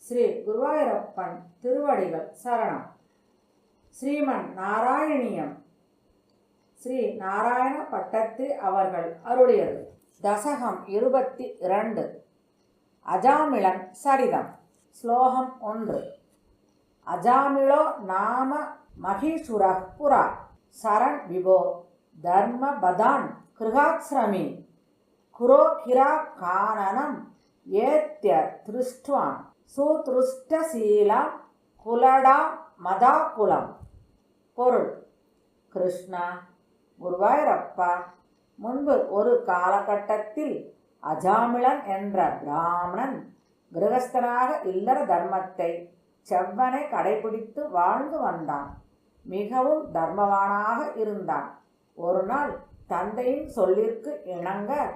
ஸ்ரீ குருவாயூரப்பன் திருவடிகள் சரணம். ஸ்ரீமன் நாராயணியம் ஸ்ரீ நாராயண பட்டத்திரி அவர்கள் அருளியது. தசகம் 22. அஜாமிளன் சரிதம். ஸ்லோகம் 1. அஜாமிளோ நாம மகிஷுரः புரா சரண் விபோ தர்மபதான் கிருஹாஸ்ரமி குரோ கிரா கானனம் ஏத்ய திருஷ்டுவான் சுத்ருஷ்டசீலம் குலடா மதாகுலம். பொருள்: கிருஷ்ணா, குருவாயூரப்பா, முன்பு ஒரு காலகட்டத்தில் அஜாமிளன் என்ற பிராமணன் கிரகஸ்தனாக இல்லற தர்மத்தை செவ்வனை கடைபிடித்து வாழ்ந்து வந்தான். மிகவும் தர்மவானாக இருந்தான். ஒரு நாள் தந்தையின் சொல்லிற்கு இணங்க